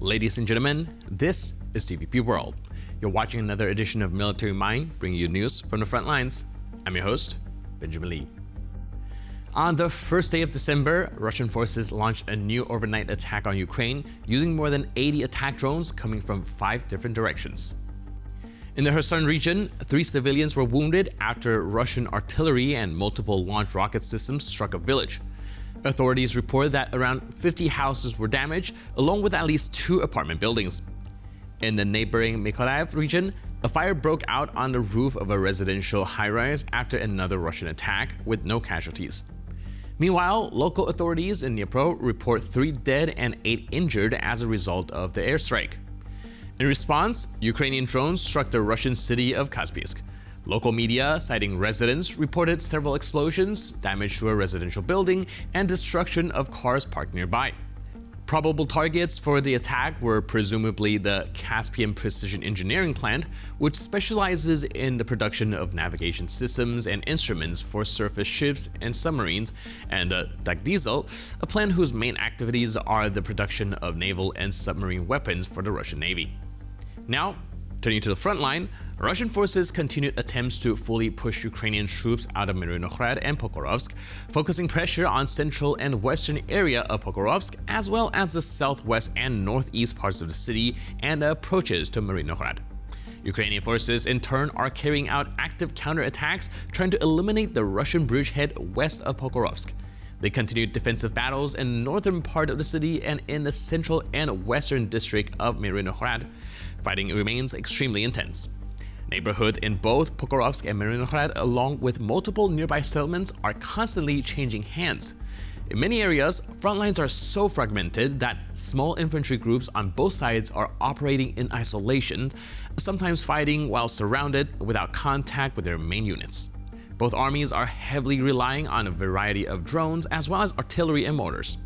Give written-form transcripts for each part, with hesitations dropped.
Ladies and gentlemen, this is TVP World. You're watching another edition of Military Mind, bringing you news from the front lines. I'm your host, Benjamin Lee. On the first day of December, Russian forces launched a new overnight attack on Ukraine using more than 80 attack drones coming from 5 different directions. In the Kherson region, 3 civilians were wounded after Russian artillery and multiple launch rocket systems struck a village. Authorities reported that around 50 houses were damaged, along with at least 2 apartment buildings. In the neighboring Mykolaiv region, a fire broke out on the roof of a residential high-rise after another Russian attack, with no casualties. Meanwhile, local authorities in Dnipro report 3 dead and 8 injured as a result of the airstrike. In response, Ukrainian drones struck the Russian city of Kaspisk. Local media, citing residents, reported several explosions, damage to a residential building, and destruction of cars parked nearby. Probable targets for the attack were presumably the Caspian Precision Engineering Plant, which specializes in the production of navigation systems and instruments for surface ships and submarines, and Diesel, a plant whose main activities are the production of naval and submarine weapons for the Russian Navy. Now, turning to the front line, Russian forces continued attempts to fully push Ukrainian troops out of Myrnogorod and Pokrovsk, focusing pressure on central and western area of Pokrovsk, as well as the southwest and northeast parts of the city and approaches to Myrnogorod. Ukrainian forces, in turn, are carrying out active counterattacks, trying to eliminate the Russian bridgehead west of Pokrovsk. They continued defensive battles in the northern part of the city and in the central and western district of Myrnogorod. Fighting remains extremely intense. Neighborhoods in both Pokrovsk and Myrnogorod, along with multiple nearby settlements, are constantly changing hands. In many areas, front lines are so fragmented that small infantry groups on both sides are operating in isolation, sometimes fighting while surrounded without contact with their main units. Both armies are heavily relying on a variety of drones as well as artillery and mortars.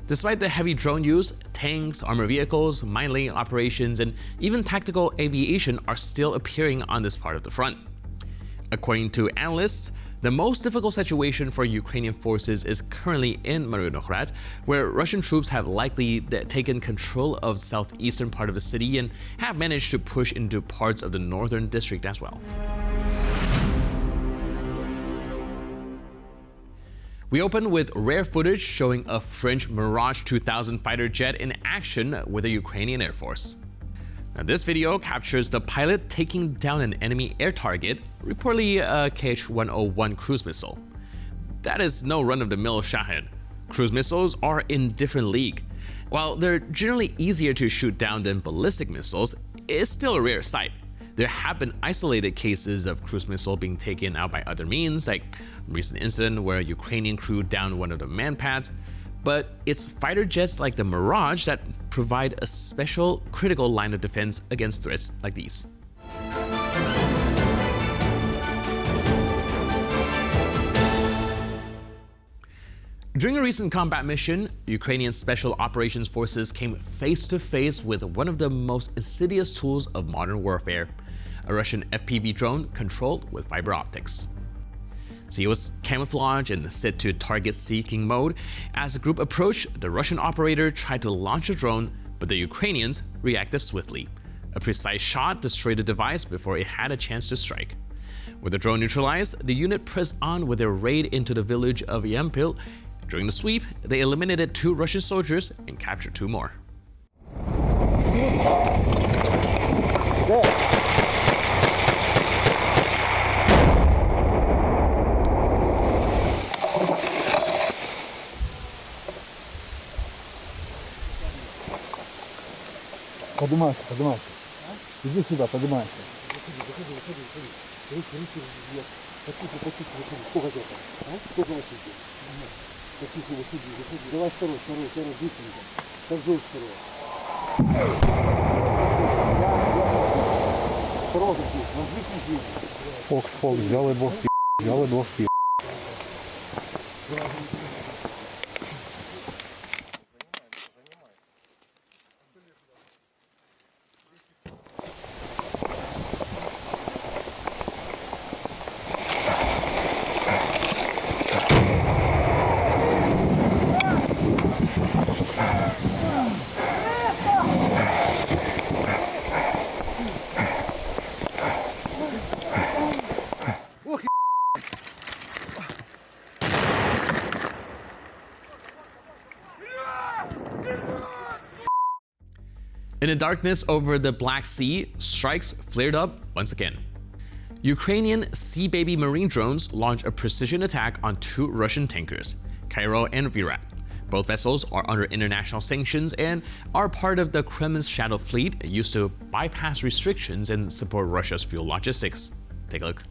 Despite the heavy drone use, tanks, armored vehicles, mine-laying operations, and even tactical aviation are still appearing on this part of the front. According to analysts, the most difficult situation for Ukrainian forces is currently in Myrnogorod, where Russian troops have likely taken control of southeastern part of the city and have managed to push into parts of the northern district as well. We open with rare footage showing a French Mirage 2000 fighter jet in action with the Ukrainian Air Force. Now, this video captures the pilot taking down an enemy air target, reportedly a Kh-101 cruise missile. That is no run-of-the-mill Shahed. Cruise missiles are in different league. While they're generally easier to shoot down than ballistic missiles, it's still a rare sight. There have been isolated cases of cruise missile being taken out by other means, like a recent incident where a Ukrainian crew downed one of the manpads, but it's fighter jets like the Mirage that provide a special critical line of defense against threats like these. During a recent combat mission, Ukrainian Special Operations Forces came face to face with one of the most insidious tools of modern warfare, a Russian FPV drone controlled with fiber optics. See, it was camouflaged and set to target-seeking mode. As the group approached, the Russian operator tried to launch a drone, but the Ukrainians reacted swiftly. A precise shot destroyed the device before it had a chance to strike. With the drone neutralized, the unit pressed on with their raid into the village of Yampil. During the sweep, they eliminated 2 Russian soldiers and captured 2 more. Поднимайся, поднимайся. Иди сюда, поднимайся. Сколько это? Сколько вас идет? Потихо, выходи. Давай второй, быстренько. Торжуй второй. Осторожно здесь, воздвигни здесь. Фокс, взял и двух пил. In the darkness over the Black Sea, strikes flared up once again. Ukrainian Sea Baby marine drones launched a precision attack on 2 Russian tankers, Cairo and Virat. Both vessels are under international sanctions and are part of the Kremlin's shadow fleet used to bypass restrictions and support Russia's fuel logistics. Take a look.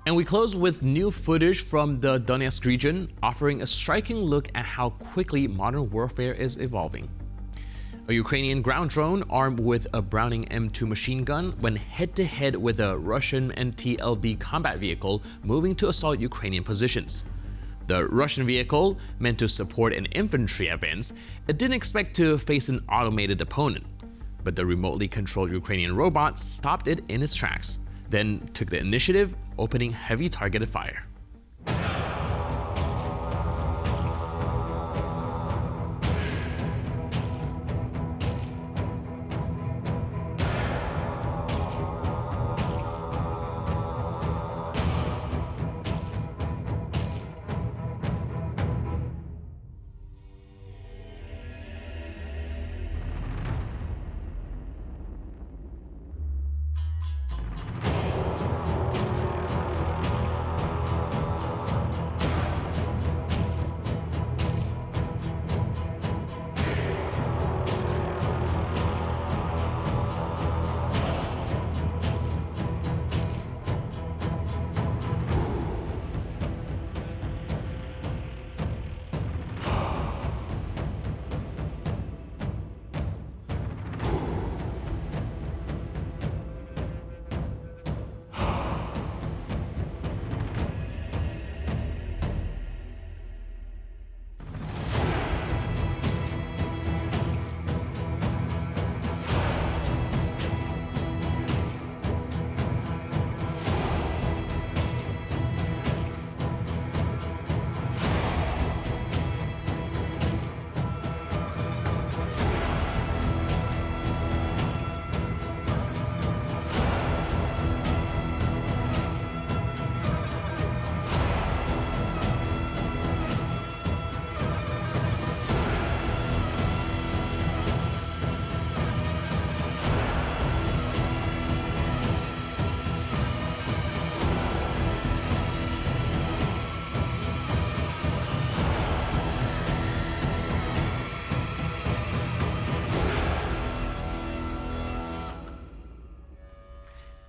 And we close with new footage from the Donetsk region, offering a striking look at how quickly modern warfare is evolving. A Ukrainian ground drone armed with a Browning M2 machine gun went head-to-head with a Russian NTLB combat vehicle moving to assault Ukrainian positions. The Russian vehicle, meant to support an infantry advance, it didn't expect to face an automated opponent. But the remotely controlled Ukrainian robot stopped it in its tracks, then took the initiative, opening heavy targeted fire.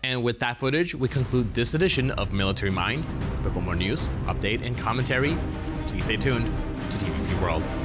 And with that footage, we conclude this edition of Military Mind. But for more news, update, and commentary, please stay tuned to TVP World.